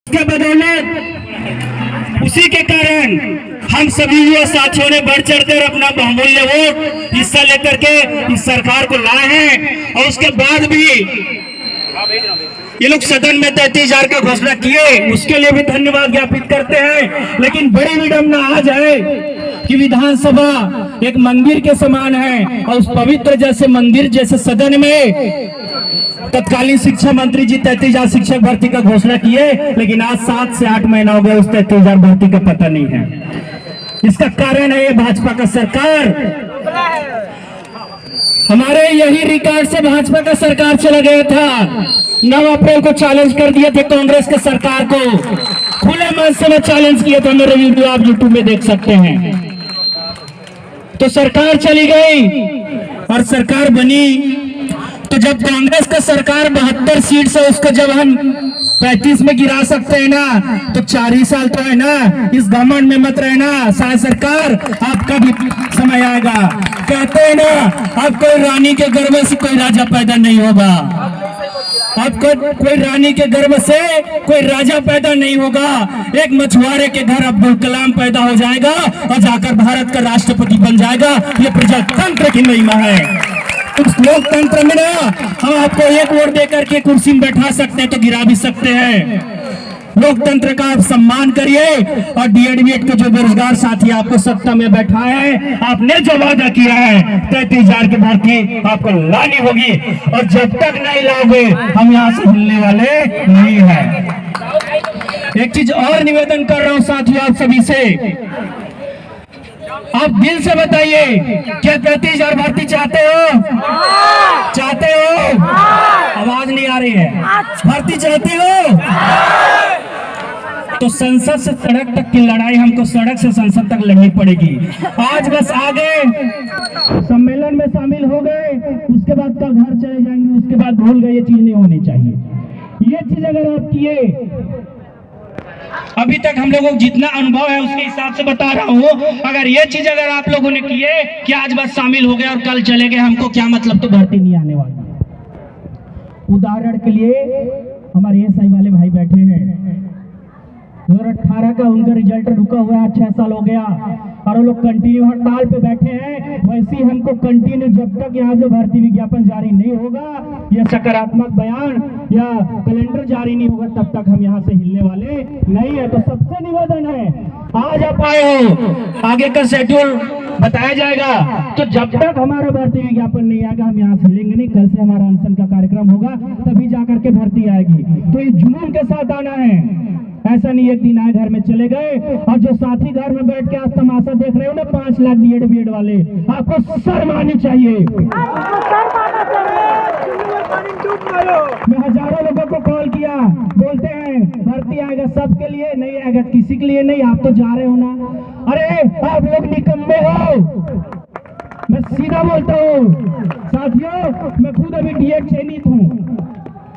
के बदौलत उसी के कारण हम सभी युवा साथियों ने बढ़ चढ़कर अपना बहुमूल्य वोट हिस्सा लेकर के इस सरकार को लाए हैं। और उसके बाद भी ये लोग सदन में 33,000 का घोषणा किए, उसके लिए भी धन्यवाद ज्ञापित करते हैं। लेकिन बड़ी विडंबना आज है कि विधानसभा एक मंदिर के समान है और उस पवित्र जैसे मंदिर जैसे सदन में तत्कालीन शिक्षा मंत्री जी 33,000 शिक्षक भर्ती का घोषणा किए, लेकिन आज 7 से 8 महीना हो गया उस 33,000 भर्ती का पता नहीं है। इसका कारण है ये भाजपा का सरकार। हमारे यही रिकॉर्ड से भाजपा का सरकार चला गया था। 9 अप्रैल को चैलेंज कर दिए थे कांग्रेस के सरकार को, खुले मन से मैं चैलेंज किया था। मेरे वीडियो आप यूट्यूब में देख सकते हैं। तो सरकार चली गई और सरकार बनी तो जब कांग्रेस का सरकार 72 सीट से उसको जब हम 35 में गिरा सकते हैं ना, तो 4 ही साल तो है ना, इस घमंड में मत रहना। शायद सरकार आपका भी समय आएगा। कहते हैं ना, अब कोई रानी के गर्भ से कोई राजा पैदा नहीं होगा। अब कोई रानी के गर्भ से कोई राजा पैदा नहीं होगा। एक मछुआरे के घर अब्दुल कलाम पैदा हो जाएगा और जाकर भारत का राष्ट्रपति बन जाएगा। ये प्रजातंत्र की महिमा है। उस लोकतंत्र में ना हम आपको एक वोट देकर के कुर्सी में बैठा सकते हैं तो गिरा भी सकते हैं। लोकतंत्र का आप सम्मान करिए। और डीएडबीएड के जो बेरोजगार साथी आपको सत्ता में बैठाए हैं, आपने जो वादा किया है 33,000 की भर्ती आपको लानी होगी। और जब तक नहीं लाओगे हम यहाँ से हिलने वाले नहीं है। एक चीज और निवेदन कर रहा हूँ साथियों आप सभी से, आप दिल से बताइए, क्या 33,000 भर्ती चाहते हो? चाहते हो? आवाज नहीं आ रही है। भर्ती चाहते हो? तो संसद से सड़क तक की लड़ाई हमको सड़क से संसद तक लड़नी पड़ेगी। आज बस आगे सम्मेलन में शामिल हो गए, उसके बाद कल घर चले जाएंगे, उसके बाद भूल गए। ये चीज नहीं होनी चाहिए। ये चीज अगर आप किए, अभी तक हम लोगों को जितना अनुभव है उसके हिसाब से बता रहा हूँ, अगर ये चीज अगर आप लोगों ने किए कि आज बस शामिल हो गए और कल चले गए, हमको क्या मतलब, तो भर्ती नहीं आने वाली। उदाहरण के लिए हमारे एसआई वाले भाई बैठे हैं, 2018 का उनका रिजल्ट रुका हुआ है, 6 साल हो गया और वो लोग कंटिन्यू हड़ताल पे बैठे हैं। वैसे ही हमको कंटिन्यू जब तक यहाँ से भर्ती विज्ञापन जारी नहीं होगा या सकारात्मक बयान या कैलेंडर जारी नहीं होगा, तब तक हम यहाँ से हिलने वाले नहीं है। तो सबसे निवेदन है, आज आप आए हो, आगे का शेड्यूल बताया जाएगा, तो जब तक हमारा भर्ती विज्ञापन नहीं आएगा हम यहाँ से हिलेंगे नहीं। कल से हमारा अनशन का कार्यक्रम होगा, तभी जाकर के भर्ती आएगी। तो इस जुनून के साथ आना है, ऐसा नहीं एक दिन आए घर में चले गए। और जो साथी घर में बैठ के आज तमाशा देख रहे हो ना, 5 लाख डीएड वाले, आपको शर्म आनी चाहिए। मैं हजारों लोगों को कॉल किया, बोलते हैं भर्ती आएगा सबके लिए, नहीं आएगा किसी के लिए नहीं। आप तो जा रहे हो ना। अरे आप लोग निकम्मे हो, मैं सीधा बोलता हूँ साथियों। मैं खुद अभी डीएड चयनित हूँ,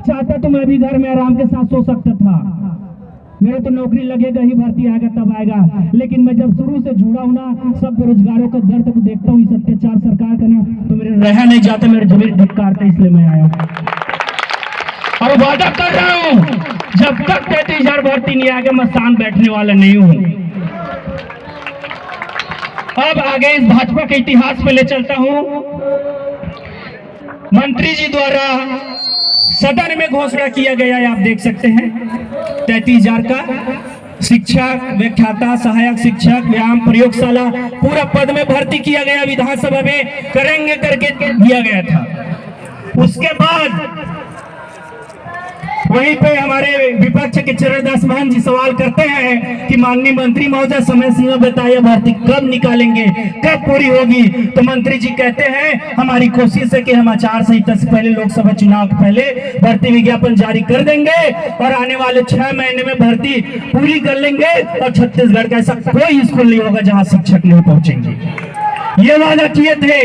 चाहता तो मैं भी घर में आराम के साथ सो सकता था। मेरा तो नौकरी लगेगा ही, भर्ती आएगा तब आएगा। लेकिन मैं जब शुरू से जुड़ा हूं ना, सब बेरोजगारों का दर्द को देखता हूँ, इस अत्याचार सरकार का ना, तो मेरे रहा नहीं जाता, मेरे जमीन धिक्कारता, इसलिए मैं आया और वादा कर रहा हूँ जब तक 33,000 भर्ती नहीं आएगा मैं शांत बैठने वाला नहीं हूँ। अब आगे इस भाजपा के इतिहास पे ले चलता हूँ। मंत्री जी द्वारा सदन में घोषणा किया गया है, आप देख सकते हैं 33,000 का शिक्षक, व्याख्याता, सहायक शिक्षक, व्यायाम प्रयोगशाला, पूरा पद में भर्ती किया गया, विधानसभा में करेंगे करके दिया गया था। उसके बाद वहीं पे हमारे विपक्ष के चरणदास मान जी सवाल करते हैं कि माननीय मंत्री महोदय समय सीमा बताइए, भर्ती कब निकालेंगे, कब पूरी होगी। तो मंत्री जी कहते हैं हमारी कोशिश है कि हम आचार संहिता से पहले, लोकसभा चुनाव के पहले भर्ती विज्ञापन जारी कर देंगे और आने वाले 6 महीने में भर्ती पूरी कर लेंगे। और छत्तीसगढ़ का ऐसा कोई स्कूल नहीं होगा जहां शिक्षक नहीं पहुंचेंगे। ये वादा किए थे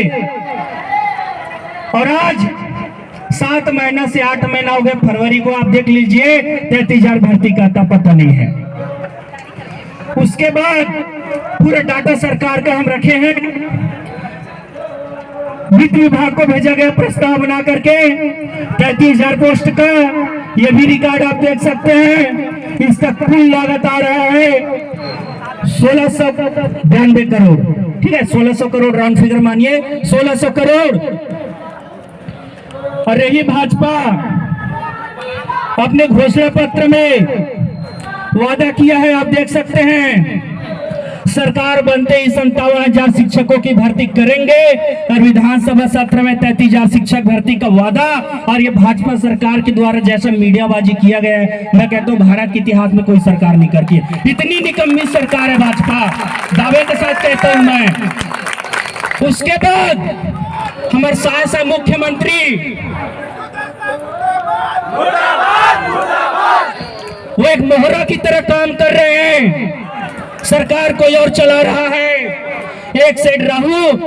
और आज 7 महीना से 8 महीना हो गए, फरवरी को आप देख लीजिए 33,000 भर्ती का आता पता नहीं है। उसके बाद पूरा डाटा सरकार का हम रखे हैं, वित्त विभाग को भेजा गया प्रस्ताव बना करके 33,000 पोस्ट का ये भी रिकॉर्ड आप देख सकते हैं। इसका कुल लागत आ रहा है 1692 करोड़। ठीक है, 1600 करोड़ राउंड फिगर मानिए, 1600 करोड़। और यही भाजपा अपने घोषणा पत्र में वादा किया है, आप देख सकते हैं, सरकार बनते ही 57,000 शिक्षकों की भर्ती करेंगे और विधानसभा सत्र में 33,000 शिक्षक भर्ती का वादा। और ये भाजपा सरकार के द्वारा जैसा मीडियाबाजी किया गया है, मैं कहता हूँ भारत के इतिहास में कोई सरकार नहीं करती है। इतनी निकम्मी सरकार है भाजपा, दावे के साथ कहता हूं मैं। उसके बाद हमारे साथ मुख्यमंत्री वो एक मोहरा की तरह काम कर रहे हैं, सरकार कोई और चला रहा है। एक साइड राहु,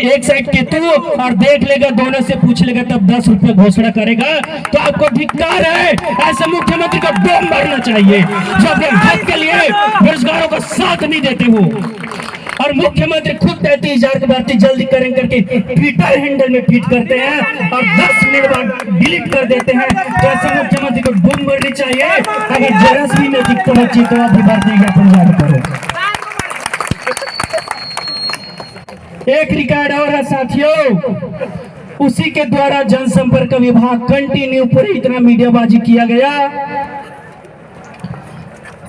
एक साइड केतु, और देख लेगा, दोनों से पूछ लेगा, तब 10 रुपए घोषणा करेगा। तो आपको धिक्कार है, ऐसे मुख्यमंत्री को डोम मारना चाहिए जो अपने हक के लिए बेरोजगारों का साथ नहीं देते हो। और मुख्यमंत्री खुद 33,000 की भर्ती जल्दी करेंगे करके ट्विटर हैंडल में ट्वीट करते हैं और 10 मिनट बाद डिलीट कर देते हैं। तो ऐसे मुख्यमंत्री को डूब मरनी चाहिए। अगर जरा सी नैतिकता बची तो आप भर्ती का पंजाब करो। एक रिकॉर्ड और है साथियों, उसी के द्वारा जनसंपर्क विभाग कंटिन्यू पूरी इतना मीडियाबाजी किया गया।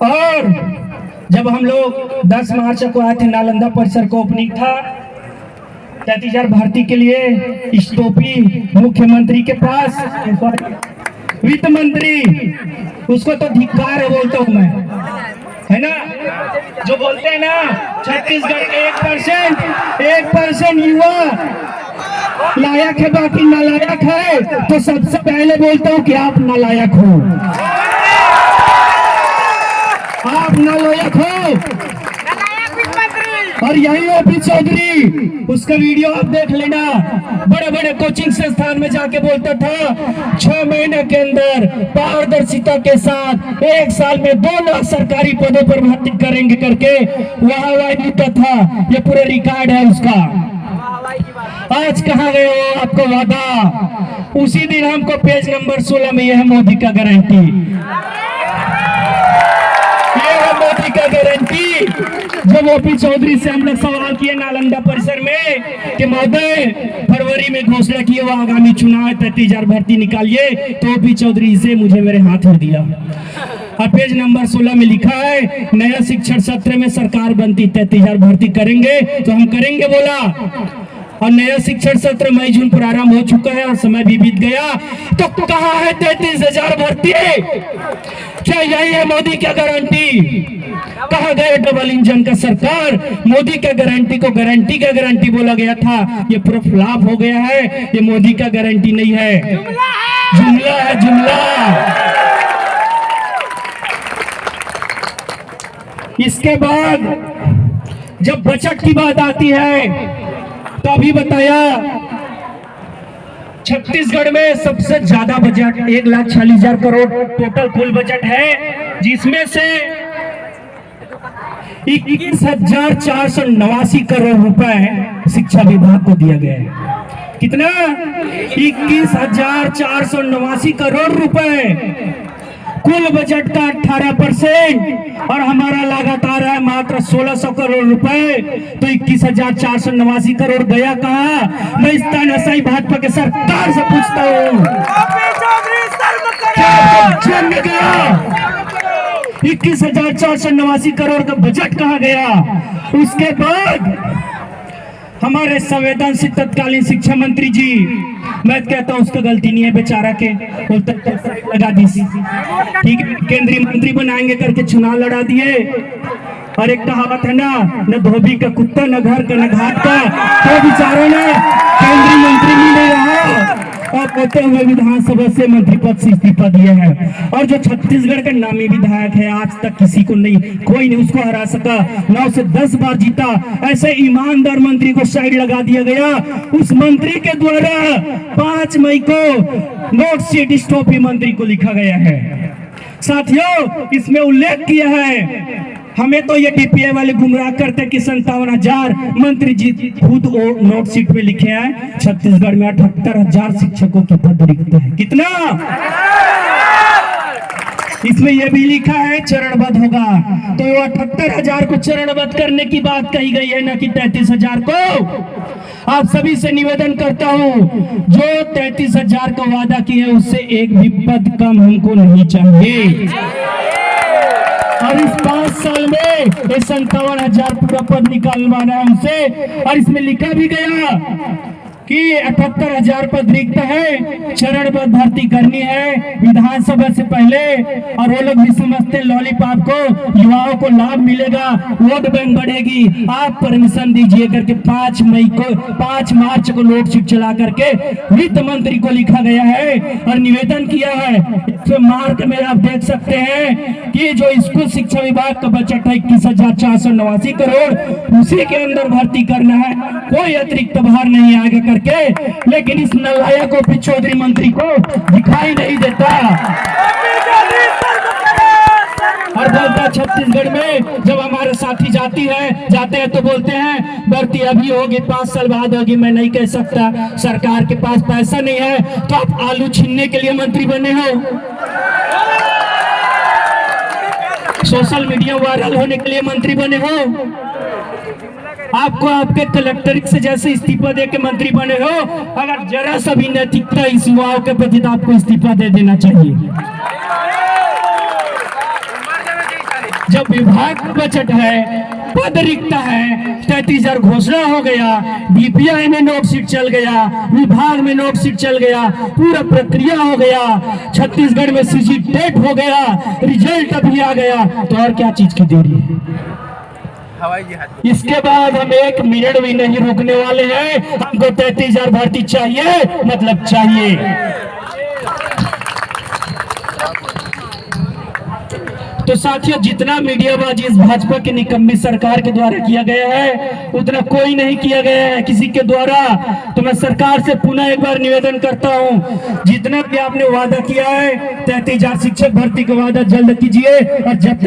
और जब हम लोग 10 मार्च को आए थे, नालंदा परिसर को ओपनिंग था 33,000 भर्ती के लिए, स्टोपी मुख्यमंत्री के पास, वित्त मंत्री, उसको तो धिक्कार है बोलता हूं मैं, है ना, जो बोलते हैं ना छत्तीसगढ़ के 1% युवा लायक है बाकी नालायक है। तो सबसे पहले बोलता हूं कि आप नालायक हो, आप नालायक हो। और यही ओपी चौधरी, उसका वीडियो आप देख लेना, बड़े बड़े कोचिंग संस्थान में जाके बोलता था 6 महीने के अंदर पारदर्शिता के साथ 1 साल में 2 लाख सरकारी पदों पर भर्ती करेंगे करके वहां देता था। ये पूरे रिकॉर्ड है उसका। आज कहाँ गए हो आपको वादा? उसी दिन हमको पेज नंबर 16 में यह है मोदी का गारंटी, मोदी का गारंटी। जब ओपी चौधरी से हमने सवाल किए नालंदा परिसर में कि महोदय फरवरी में घोषणा की वो आगामी चुनाव 33,000 भर्ती निकालिए, तो ओपी चौधरी से मुझे मेरे हाथ में दिया। और पेज नंबर 16 में लिखा है नया शिक्षण सत्र में सरकार बनती 33,000 भर्ती करेंगे, तो हम करेंगे बोला। और नया शिक्षण सत्र मई जून प्रारंभ हो चुका है और समय भी बीत गया। तो कहाँ है 33,000 भर्ती? क्या यही है मोदी क्या गारंटी? कहा गए डबल इंजन का सरकार? मोदी का गारंटी को गारंटी का गारंटी बोला गया था, ये पूरा फ्लॉप हो गया है। ये मोदी का गारंटी नहीं है, जुमला है, जुमला। इसके बाद जब बजट की बात आती है तो अभी बताया छत्तीसगढ़ में सबसे ज्यादा बजट 1,40,000 करोड़ टोटल कुल बजट है, जिसमें से 21,489 करोड़ रुपए शिक्षा विभाग को दिया गया है। कितना? 21,489 करोड़ रुपए कुल बजट का 18%। और हमारा लगातार है मात्र 1,600 करोड़ रुपए। तो 21,489 करोड़ गया कहाँ? मैं इस तानाशाही भाजपा के सरकार से पूछता हूँ, गया 21,489 करोड़ का बजट कहाँ गया? उसके बाद हमारे संवेदनशील तत्कालीन शिक्षा मंत्री जी, मैं कहता हूं उसका गलती नहीं है बेचारा के, लगा दी, ठीक है, केंद्रीय मंत्री बनाएंगे करके चुनाव लड़ा दिए। और एक कहावत है ना, न धोबी का कुत्ता न घर का न घाट का, तो बेचारों ने केंद्रीय मंत्री नहीं रहा और कहते हुए विधानसभा से मंत्री पद से इस्तीफा दिया है। और जो छत्तीसगढ़ का नामी विधायक है, आज तक किसी को नहीं, कोई नहीं उसको हरा सका, 9 से 10 बार जीता। ऐसे ईमानदार मंत्री को साइड लगा दिया गया। उस मंत्री के द्वारा 5 मई को नोट सीट स्टोपी मंत्री को लिखा गया है। साथियों, इसमें उल्लेख किया है, हमें तो ये डीपीआई वाले गुमराह करते कि 57,000 मंत्री जी खुद नोट सीट पे लिखे हैं। छत्तीसगढ़ में 78,000 शिक्षकों के पद रिक्त है। कितना? इसमें यह भी लिखा है चरणबद्ध होगा, तो 78,000 को चरणबद्ध करने की बात कही गई है, न कि 33,000 को। आप सभी से निवेदन करता हूं, जो 33,000 का वादा किए हैं उससे एक भी पद कम हमको नहीं चाहिए। और इस 5 साल में 57,000 पूरा पद निकालवाना है हमसे। और इसमें लिखा भी गया कि 78,000 पद रिक्त है, चरणबद्ध भर्ती करनी है विधानसभा से पहले। और वो लोग भी समझते लॉलीपॉप को युवाओं को लाभ मिलेगा, वोट बैंक बढ़ेगी। आप परमिशन दीजिए करके 5 मार्च को लोकशिक चला करके वित्त मंत्री को लिखा गया है और निवेदन किया है। इसमें मार्क में आप देख सकते हैं कि जो स्कूल शिक्षा विभाग का बजट है 21,489 करोड़, उसी के अंदर भर्ती करना है, कोई अतिरिक्त भार नहीं आगे करके। लेकिन इस नालायक को चौधरी मंत्री को दिखाई नहीं देता। और बोलता छत्तीसगढ़ में जब हमारे साथी जाते हैं तो बोलते हैं भर्ती अभी होगी, 5 साल बाद होगी। मैं नहीं कह सकता, सरकार के पास पैसा नहीं है, तो आप आलू छीनने के लिए मंत्री बने हो, सोशल मीडिया वायरल होने के लिए मंत्री बने हो, आपको आपके कलेक्टरेट से जैसे इस्तीफा दे के मंत्री बने हो। अगर जरा सा भी नैतिकता इस युवाओं के प्रति, तो आपको इस्तीफा दे देना चाहिए। जब विभाग का बजट है, पद रिक्त है, 33,000 घोषणा हो गया, डीपीआई में नोक सीट चल गया, विभाग में नोक सीट चल गया, पूरा प्रक्रिया हो गया, छत्तीसगढ़ में सीजी टेट हो गया, रिजल्ट अभी आ गया, तो और क्या चीज की देरी है। इसके बाद हम 1 मिनट भी नहीं रुकने वाले हैं। हमको 33,000 भर्ती चाहिए, मतलब चाहिए। तो साथियों, जितना मीडियाबाजी इस भाजपा की निकम्मी सरकार के द्वारा किया गया है, उतना कोई नहीं किया गया है किसी के द्वारा। तो मैं सरकार से पुनः एक बार निवेदन करता हूं, जितना भी आपने वादा किया है 33,000 शिक्षक भर्ती का वादा जल्द कीजिए। और जब